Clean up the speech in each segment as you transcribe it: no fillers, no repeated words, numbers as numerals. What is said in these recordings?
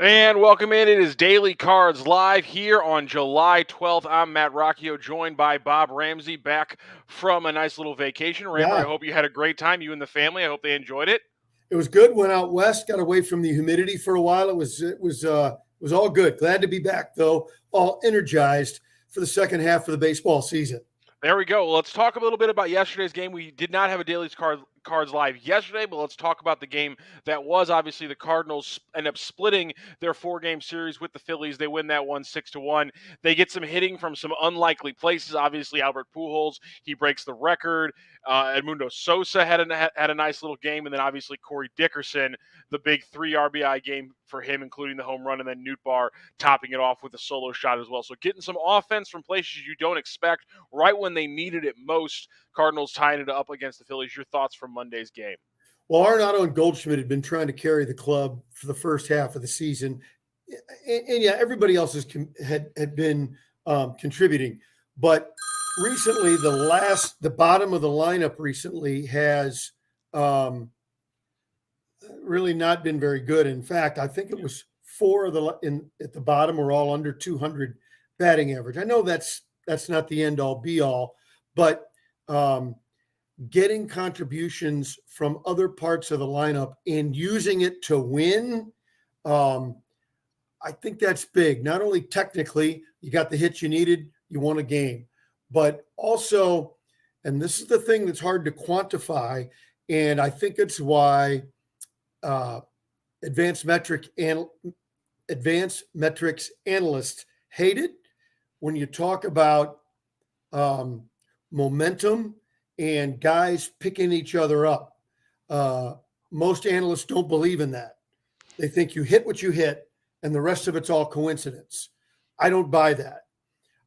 And welcome in. It is Daily Cards live here on July 12th. I'm Matt Rocchio, joined by Bob Ramsey, back from a nice little vacation. Rammer, I Yeah, hope you had a great time, you and the family. I hope they enjoyed it. it was good. Went out west, got away from the humidity for a while. It was all good. Glad to be back though, all energized for the second half of the baseball season. There we go. Well, let's talk a little bit about yesterday's game. We did not have a Cards live yesterday, but let's talk about the game that was. Obviously, the Cardinals end up splitting their four-game series with the Phillies. They win that one 6-1. They get some hitting from some unlikely places. Obviously, Albert Pujols, he breaks the record. Edmundo Sosa had a nice little game, and then obviously Corey Dickerson, the big 3 RBI game for him, including the home run, and then Nootbaar topping it off with a solo shot as well. So getting some offense from places you don't expect right when they needed it most. Cardinals tying it up against the Phillies. Your thoughts from Monday's game? Well, Arenado and Goldschmidt had been trying to carry the club for the first half of the season, and yeah, everybody else had been contributing, but recently the bottom of the lineup recently has really not been very good. In fact, I think it was four of at the bottom were all under 200 batting average. I know that's not the end all be all, but getting contributions from other parts of the lineup and using it to win, I think that's big. Not only technically, you got the hits you needed, you won a game, but also, and this is the thing that's hard to quantify, and I think it's why uh, advanced advanced metrics analysts hate it when you talk about um, momentum and guys picking each other up. Most analysts don't believe in that. They think you hit what you hit and the rest of it's all coincidence. I don't buy that.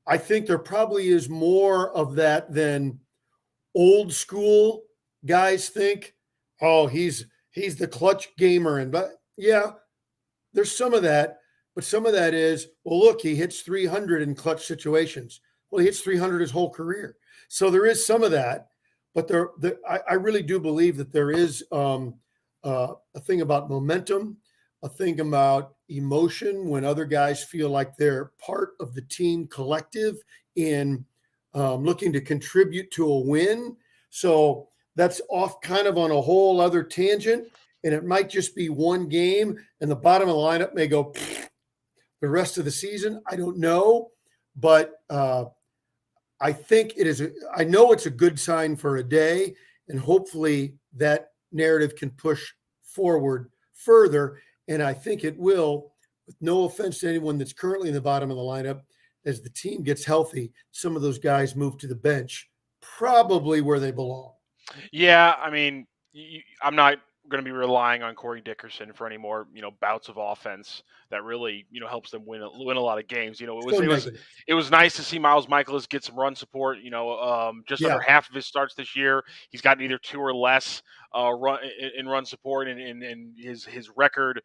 I think there probably is more of that than old school guys think. Oh, he's the clutch gamer, and but yeah, there's some of that, but some of that is, well, look, he hits 300 in clutch situations. Well, he hits 300 his whole career. So there is some of that, but I really do believe that there is a thing about momentum, a thing about emotion when other guys feel like they're part of the team collective in looking to contribute to a win. So that's off kind of on a whole other tangent. And it might just be one game, and the bottom of the lineup may go the rest of the season. I don't know, but I think it is. I know it's a good sign for a day, and hopefully that narrative can push forward further. And I think it will, with no offense to anyone that's currently in the bottom of the lineup, as the team gets healthy, some of those guys move to the bench, probably where they belong. Yeah, I mean, I'm not going to be relying on Corey Dickerson for any more, bouts of offense that really, helps them win a lot of games. It was So it was negative. it was nice to see Miles Michaelis get some run support. Just under Yeah. half of his starts this year, he's gotten either two or less run in run support, and his record.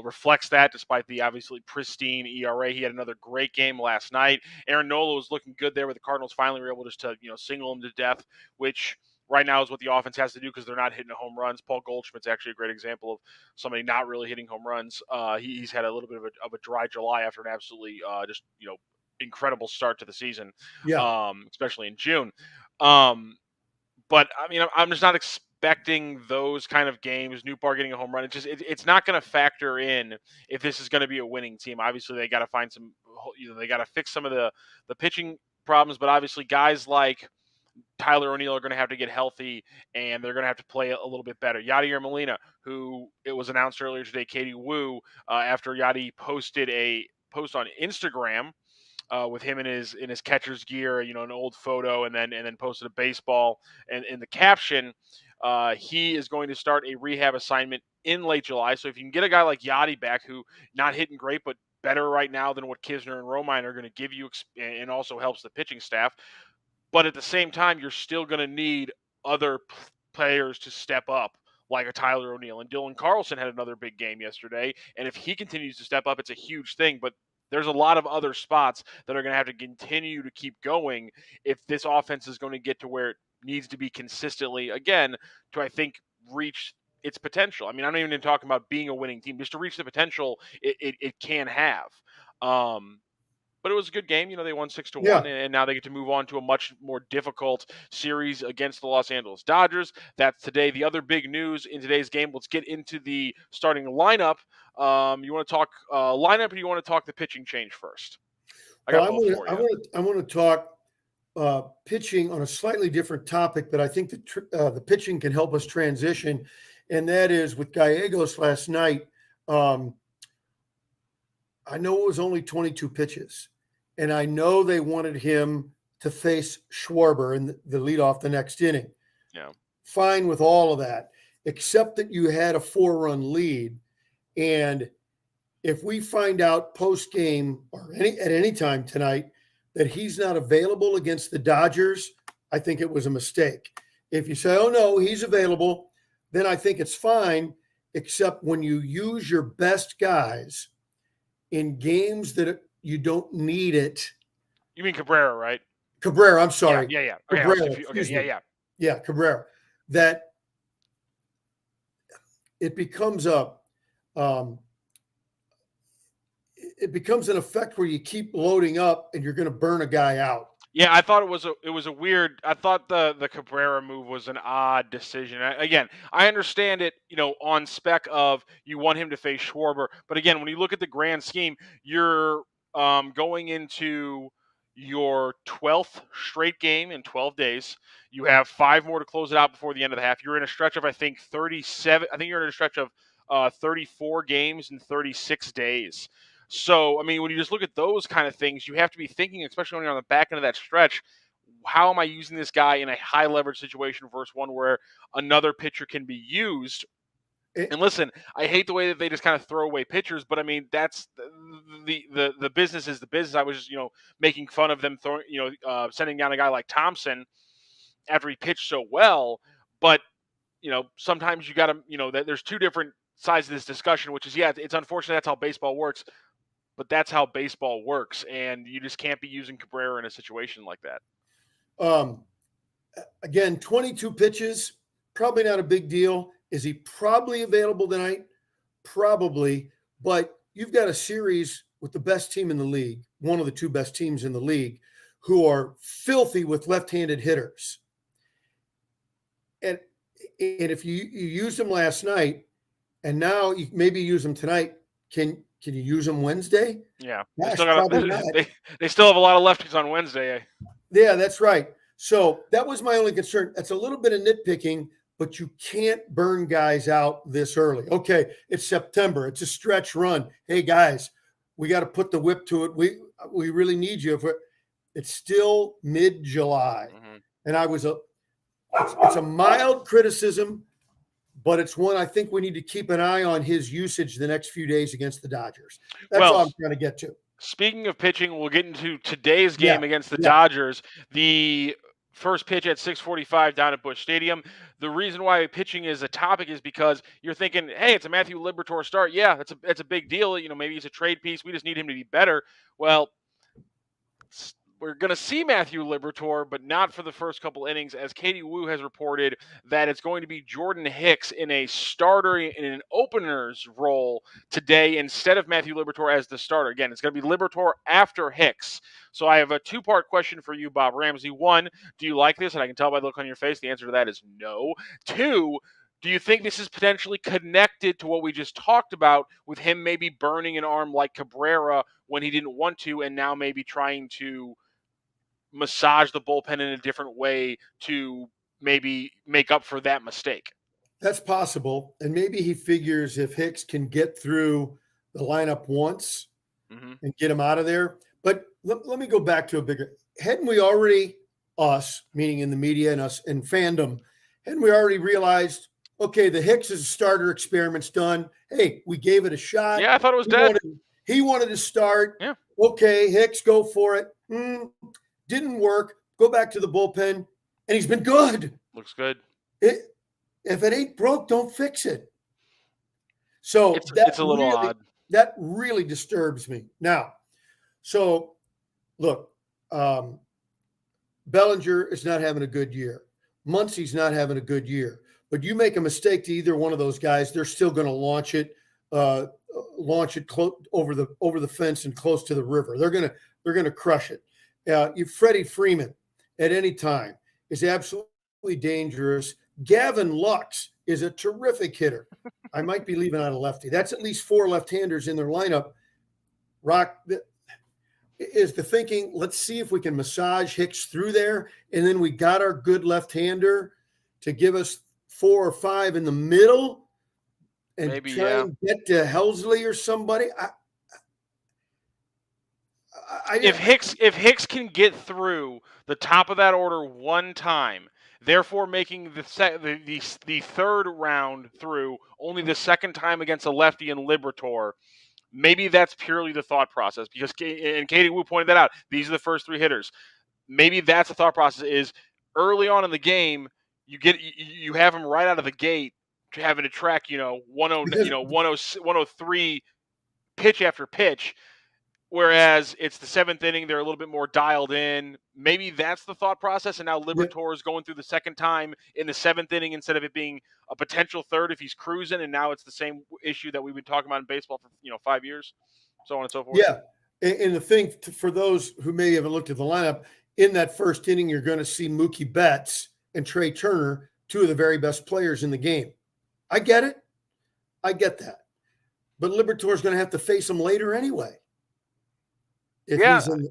Reflects that despite the obviously pristine ERA. He had another great game last night. Aaron Nola was looking good there, but the Cardinals finally were able just to single him to death, which right now is what the offense has to do because they're not hitting home runs. Paul Goldschmidt's actually a great example of somebody not really hitting home runs. He's had a little bit of a dry July after an absolutely just incredible start to the season, Yeah. especially in June. Um, but I mean, I'm just not expecting those kind of games. Nootbaar getting a home run. It's not going to factor in if this is going to be a winning team. Obviously, they got to find some. They got to fix some of the pitching problems. But obviously, guys like Tyler O'Neill are going to have to get healthy, and they're going to have to play a little bit better. Yadier Molina, who it was announced earlier today, Katie Wu, after Yadi posted a post on Instagram with him in his catcher's gear, an old photo, and then posted a baseball and in the caption. He is going to start a rehab assignment in late July. So if you can get a guy like Yadi back, who not hitting great, but better right now than what Kisner and Romine are going to give you, and also helps the pitching staff. But at the same time, you're still going to need other players to step up, like a Tyler O'Neill. And Dylan Carlson had another big game yesterday. And if he continues to step up, it's a huge thing. But there's a lot of other spots that are going to have to continue to keep going if this offense is going to get to where it needs to be consistently, again, to, I think, reach its potential. I mean, I'm not even talking about being a winning team, just to reach the potential it can have. But it was a good game. They won 6-1, Yeah. and now they get to move on to a much more difficult series against the Los Angeles Dodgers. That's today. The other big news in today's game. Let's get into the starting lineup. You want to talk lineup, or you want to talk the pitching change first? I Well, got both for you. I want to talk pitching on a slightly different topic, but I think the pitching can help us transition, and that is with Gallegos last night. I know it was only 22 pitches, and I know they wanted him to face Schwarber in the leadoff the next inning. Yeah. Fine with all of that, except that you had a 4-run lead, and if we find out post game or at any time tonight that he's not available against the Dodgers, I think it was a mistake. If you say, "Oh no, he's available," then I think it's fine. Except when you use your best guys in games that you don't need it. You mean Cabrera, right? Cabrera, I'm sorry. Yeah. Okay, Cabrera, okay, yeah, Cabrera. That it becomes it becomes an effect where you keep loading up and you're going to burn a guy out. Yeah, I thought it was a weird. I thought the Cabrera move was an odd decision. Again, I understand it, on spec of you want him to face Schwarber, but again, when you look at the grand scheme, you're going into your 12th straight game in 12 days. You have 5 more to close it out before the end of the half. You're in a stretch of, I think, 37. I think you're in a stretch of 34 games in 36 days. So, I mean, when you just look at those kind of things, you have to be thinking, especially when you're on the back end of that stretch, how am I using this guy in a high leverage situation versus one where another pitcher can be used? And listen, I hate the way that they just kind of throw away pitchers, but I mean, that's the business is the business. I was just, making fun of them throwing, sending down a guy like Thompson after he pitched so well. But, sometimes you got to, there's two different sides of this discussion, which is, yeah, it's unfortunate that's how baseball works. But that's how baseball works, and you just can't be using Cabrera in a situation like that. Again, 22 pitches, probably not a big deal. Is he probably available tonight? Probably, but you've got a series with the best team in the league, one of the 2 best teams in the league, who are filthy with left-handed hitters. And if you used them last night, and now you maybe use them tonight, can you use them Wednesday? Yeah. Gosh, they still have a lot of lefties on Wednesday. Yeah, that's right. So that was my only concern. That's a little bit of nitpicking, but you can't burn guys out this early. Okay, it's September. It's a stretch run. Hey, guys, we got to put the whip to it. We really need you. It's still mid-July. Mm-hmm. And it's a mild criticism, but it's one I think we need to keep an eye on his usage the next few days against the Dodgers. That's all I'm trying to get to. Speaking of pitching, we'll get into today's game against the Dodgers. The first pitch at 6:45 down at Busch Stadium. The reason why pitching is a topic is because you're thinking, hey, it's a Matthew Liberatore start. Yeah, that's a big deal. Maybe he's a trade piece. We just need him to be better. Well, we're going to see Matthew Liberatore, but not for the first couple innings, as Katie Woo has reported that it's going to be Jordan Hicks in a starter, in an opener's role today instead of Matthew Liberatore as the starter. Again, it's going to be Liberatore after Hicks. So I have a 2-part question for you, Bob Ramsey. 1, do you like this? And I can tell by the look on your face, the answer to that is no. 2, do you think this is potentially connected to what we just talked about with him maybe burning an arm like Cabrera when he didn't want to, and now maybe trying to massage the bullpen in a different way to maybe make up for that mistake? That's possible. And maybe he figures if Hicks can get through the lineup once and get him out of there. But let me go back to a bigger. Hadn't we already, us, meaning in the media and us in fandom, hadn't we already realized, okay, the Hicks is a starter experiment's done. Hey, we gave it a shot. Yeah, I thought it was dead. He wanted to start. Yeah. Okay, Hicks, go for it. Didn't work. Go back to the bullpen, and he's been good. Looks good. If it ain't broke, don't fix it. So it's a little odd. That really disturbs me. Now, so look, Bellinger is not having a good year. Muncy's not having a good year. But you make a mistake to either one of those guys, they're still going to uh, launch it over the fence and close to the river. They're gonna crush it. Freddie Freeman at any time is absolutely dangerous. Gavin Lux is a terrific hitter. I might be leaving out a lefty. That's at least 4 left-handers in their lineup. Rocc, is the thinking, let's see if we can massage Hicks through there, and then we got our good left-hander to give us 4 or 5 in the middle and Maybe, try and get to Helsley or somebody. If Hicks can get through the top of that order one time, therefore making the third round through only the second time against a lefty in Libertor, maybe that's purely the thought process. Because and Katie Wu pointed that out. These are the first 3 hitters. Maybe that's the thought process. Is early on in the game, you have him right out of the gate, having to track 103 pitch after pitch. Whereas it's the 7th inning, they're a little bit more dialed in. Maybe that's the thought process. And now Libertor is going through the second time in the 7th inning instead of it being a potential third if he's cruising. And now it's the same issue that we've been talking about in baseball for 5 years, so on and so forth. Yeah, and the thing for those who may haven't looked at the lineup, in that first inning, you're going to see Mookie Betts and Trey Turner, 2 of the very best players in the game. I get it. I get that. But Libertor's going to have to face them later anyway. It's an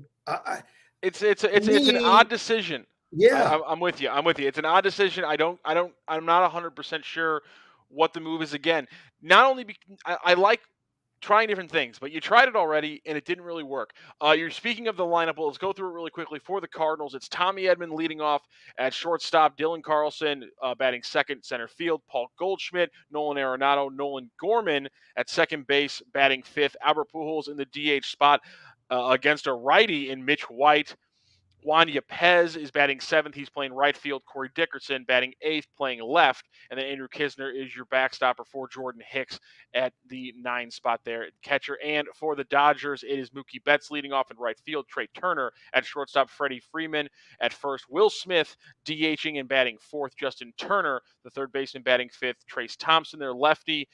odd decision. Yeah, I'm with you. It's an odd decision. I'm not 100% sure what the move is. Again, not only I like trying different things, but you tried it already and it didn't really work. You're speaking of the lineup. Well, let's go through it really quickly. For the Cardinals, it's Tommy Edman leading off at shortstop, Dylan Carlson batting second, center field, Paul Goldschmidt, Nolan Arenado, Nolan Gorman at second base, batting fifth, Albert Pujols in the DH spot. Against a righty in Mitch White. Juan Yepez is batting seventh. He's playing right field. Corey Dickerson batting eighth, playing left. And then Andrew Kisner is your backstopper for Jordan Hicks at the 9 spot there, catcher. And for the Dodgers, it is Mookie Betts leading off in right field. Trey Turner at shortstop. Freddie Freeman at first. Will Smith DHing and batting fourth. Justin Turner, the third baseman, batting fifth. Trace Thompson, their lefty.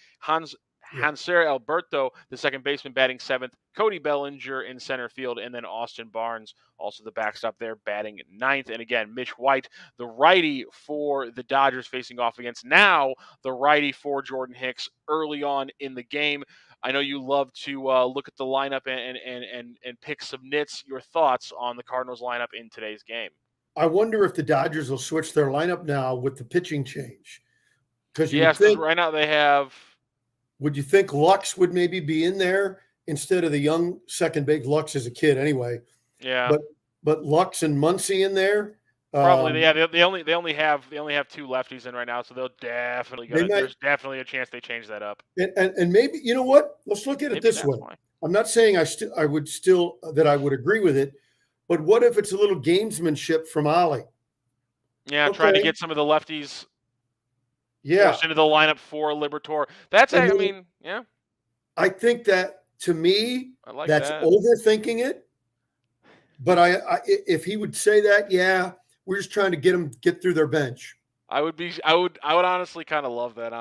Hanser Alberto, the second baseman, batting seventh. Cody Bellinger in center field, and then Austin Barnes, also the backstop there, batting ninth. And again, Mitch White, the righty for the Dodgers, facing off against now the righty for Jordan Hicks early on in the game. I know you love to look at the lineup and pick some nits. Your thoughts on the Cardinals lineup in today's game? I wonder if the Dodgers will switch their lineup now with the pitching change. Because right now they have. Would you think Lux would maybe be in there instead of the young second base? Lux is a kid anyway. Yeah. But Lux and Muncy in there. Probably, yeah. They only have 2 lefties in right now, so they'll definitely go. There's definitely a chance they change that up. And maybe, you know what? Let's look at it this way. Why. I'm not saying I would agree with it, but what if it's a little gamesmanship from Ollie? Yeah, okay. Trying to get some of the lefties. Yeah, into the lineup for Libertor. Yeah. I think that, to me, that's overthinking it. But if he would say that, yeah, we're just trying to get through their bench. I would honestly kind of love that.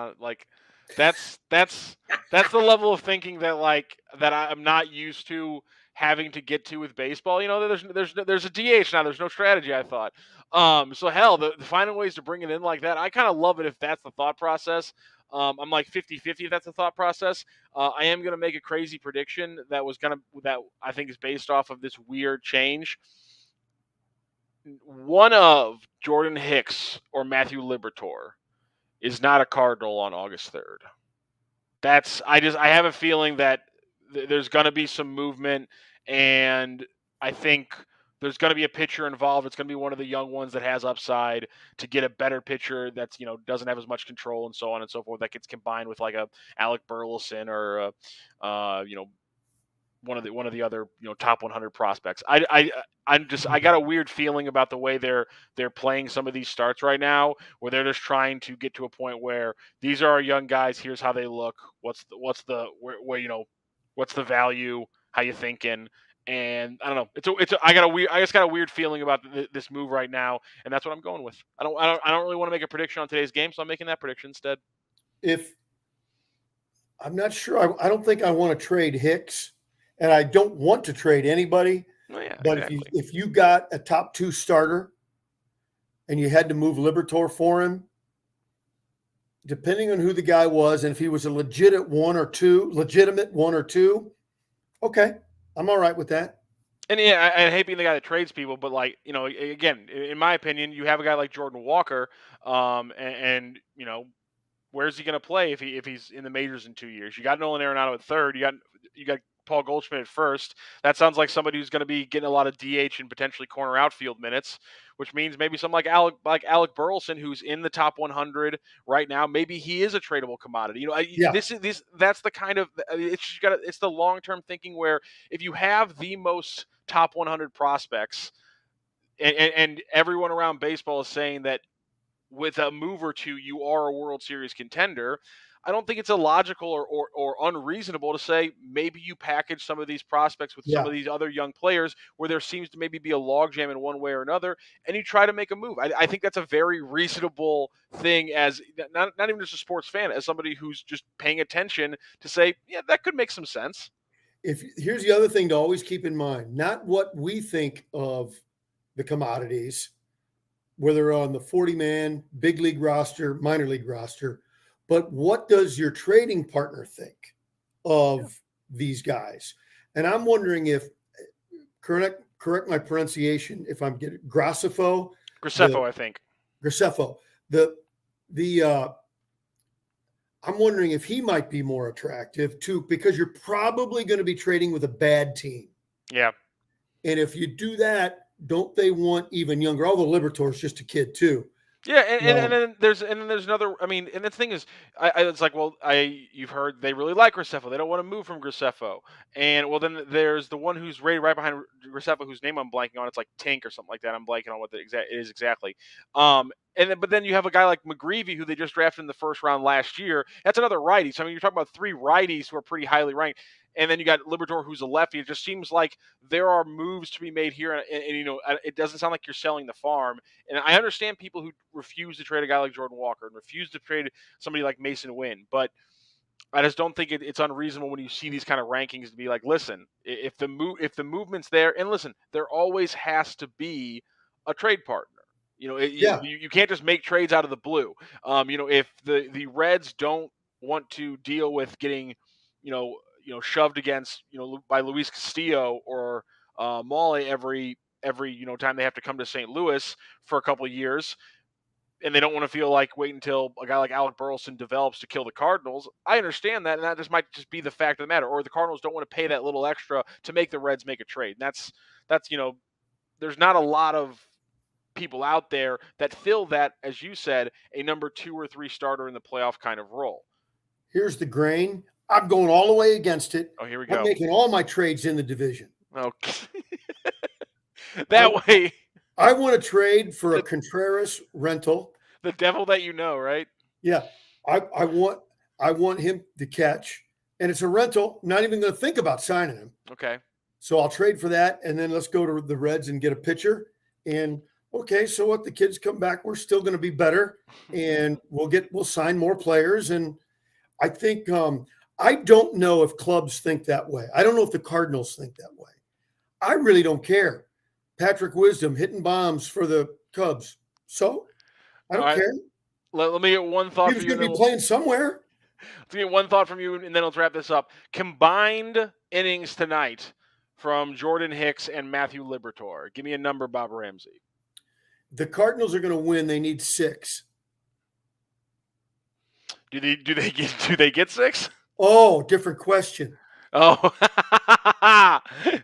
That's the level of thinking that I'm not used to having to get to with baseball. There's a DH now. There's no strategy, I thought. So hell, finding ways to bring it in like that, I kind of love it if that's the thought process. I'm like 50-50 if that's the thought process. I am going to make a crazy prediction that I think is based off of this weird change. One of Jordan Hicks or Matthew Libertor is not a Cardinal on August 3rd. I have a feeling that there's going to be some movement, and I think there's going to be a pitcher involved. It's going to be one of the young ones that has upside to get a better pitcher that's, doesn't have as much control and so on and so forth, that gets combined with like a Alec Burleson or one of the other top 100 prospects. I got a weird feeling about the way they're playing some of these starts right now, where they're just trying to get to a point where these are our young guys. Here's how they look. What's the value? How you thinking? And I don't know. I just got a weird feeling about this move right now, and that's what I'm going with. I don't really want to make a prediction on today's game, so I'm making that prediction instead. If I'm not sure, I don't think I want to trade Hicks, and I don't want to trade anybody. Oh yeah, But exactly. if you got a top 2 starter and you had to move Libertor for him, depending on who the guy was, and if he was a legitimate one or two, okay, I'm all right with that. And yeah, I hate being the guy that trades people, but like again, in my opinion, you have a guy like Jordan Walker, and where's he going to play if he's in the majors in 2 years? You got Nolan Arenado at third. You got Paul Goldschmidt at first. That sounds like somebody who's going to be getting a lot of DH and potentially corner outfield minutes, which means maybe someone like Alec Burleson, who's in the top 100 right now. Maybe he is a tradable commodity. Yeah, That's the kind of it's the long term thinking where if you have the most top 100 prospects and everyone around baseball is saying that with a move or two, you are a World Series contender. I don't think it's illogical or unreasonable to say maybe you package some of these prospects with some yeah. of these other young players where there seems to maybe be a logjam in one way or another, and you try to make a move. I think that's a very reasonable thing as not even just a sports fan, as somebody who's just paying attention to say, yeah, that could make some sense. If here's the other thing to always keep in mind, not what we think of the commodities, whether on the 40-man, big league roster, minor league roster, but what does your trading partner think of these guys? And I'm wondering if correct my pronunciation if I'm getting Graceffo, Graceffo, I think. Graceffo, the I'm wondering if he might be more attractive too, because you're probably going to be trading with a bad team. Yeah. And if you do that, don't they want even younger? Although Libertor's just a kid too. Yeah, and then there's another. I mean, and the thing is, it's like, well, you've heard they really like Graceffo. They don't want to move from Graceffo, and well, then there's the one who's rated right behind Graceffo, whose name I'm blanking on. It's like Tink or something like that. I'm blanking on what the exact it is exactly. But then you have a guy like McGreevy who they just drafted in the first round last year. That's another righty. So I mean, you're talking about three righties who are pretty highly ranked. And then you got Libertor, who's a lefty. It just seems like there are moves to be made here, and it doesn't sound like you're selling the farm. And I understand people who refuse to trade a guy like Jordan Walker and refuse to trade somebody like Mason Wynn, but I just don't think it's unreasonable when you see these kind of rankings to be like, listen, if the movement's there, and listen, there always has to be a trade partner. Yeah, You can't just make trades out of the blue. If the Reds don't want to deal with getting, shoved against, by Luis Castillo or Maule every time they have to come to St. Louis for a couple of years, and they don't want to feel like wait until a guy like Alec Burleson develops to kill the Cardinals. I understand that, and that just might just be the fact of the matter. Or the Cardinals don't want to pay that little extra to make the Reds make a trade. And that's there's not a lot of people out there that fill that, as you said, a number 2 or 3 starter in the playoff kind of role. here's the grain. I'm going all the way against it. Oh, here we I'm go. making all my trades in the division. Okay. I, That way, I want to trade for a Contreras rental. the devil that you know, right? Yeah, I want him to catch, and it's a rental. Not even going to think about signing him. Okay. So I'll trade for that, and then let's go to the Reds and get a pitcher. And okay, so what? The kids come back, we're still going to be better, and we'll sign more players. And I think I don't know if clubs think that way. I don't know if the Cardinals think that way. I really don't care. Patrick Wisdom hitting bombs for the Cubs, so I All don't right. care. Let me get one thought He for was you, going and to then be playing somewhere. let's get one thought from you, and then let's wrap this up. Combined innings tonight from Jordan Hicks and Matthew Liberatore. Give me a number, Bob Ramsey. The Cardinals are going to win. They need 6. Do they get 6? Oh, different question. Oh,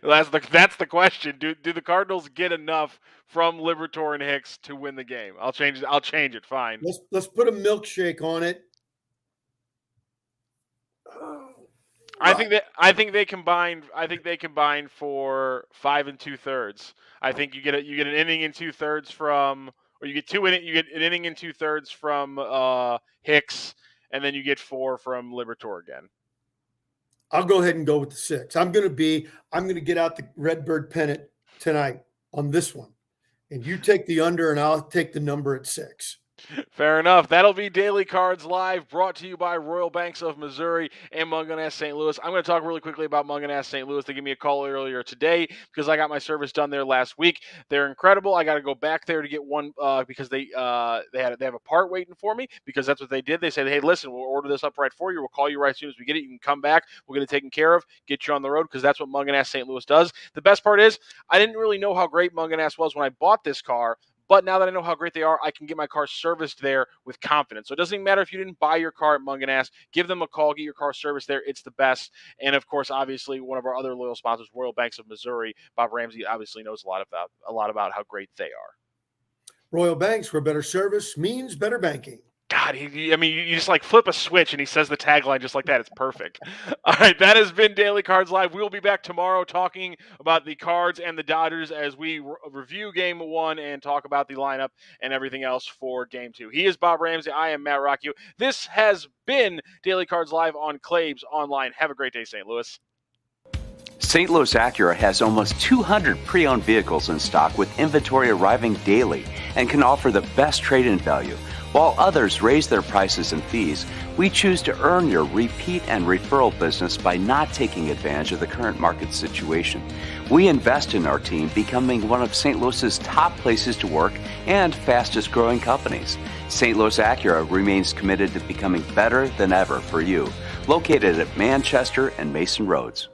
that's the question. Do the Cardinals get enough from Liberatore and Hicks to win the game? I'll change it. I'll change it. Fine. Let's put a milkshake on it. I think they combined. I think they combined for 5 2/3. I think you get an inning and 2/3 from, or you get you get an inning and 2/3 from Hicks, and then you get 4 from Liberatore again. I'll go ahead and go with the 6. I'm going to get out the Redbird pennant tonight on this one. And you take the under, and I'll take the number at 6. Fair enough. That'll be Daily Cards Live, brought to you by Royal Banks of Missouri and Munganess St. Louis. I'm going to talk really quickly about Munganess St. Louis. They gave me a call earlier today because I got my service done there last week. They're incredible. I got to go back there to get one because they have a part waiting for me, because that's what they did. They said, hey, listen, we'll order this up right for you. We'll call you right as soon as we get it. You can come back. We'll get it taken care of, get you on the road, because that's what Munganess St. Louis does. The best part is I didn't really know how great Munganess was when I bought this car. But now that I know how great they are, I can get my car serviced there with confidence. So it doesn't even matter if you didn't buy your car at Munganess. Give them a call, get your car serviced there. It's the best. And, of course, obviously, one of our other loyal sponsors, Royal Banks of Missouri. Bob Ramsey obviously knows a lot about how great they are. Royal Banks, where better service means better banking. God, you just like flip a switch and he says the tagline just like that. It's perfect. All right, that has been Daily Cards Live. We'll be back tomorrow talking about the Cards and the Dodgers as we review Game 1 and talk about the lineup and everything else for Game 2. He is Bob Ramsey. I am Matt Rocc. This has been Daily Cards Live on Claves Online. Have a great day, St. Louis. St. Louis Acura has almost 200 pre-owned vehicles in stock with inventory arriving daily and can offer the best trade-in value. While others raise their prices and fees, we choose to earn your repeat and referral business by not taking advantage of the current market situation. We invest in our team, becoming one of St. Louis's top places to work and fastest growing companies. St. Louis Acura remains committed to becoming better than ever for you. Located at Manchester and Mason Roads.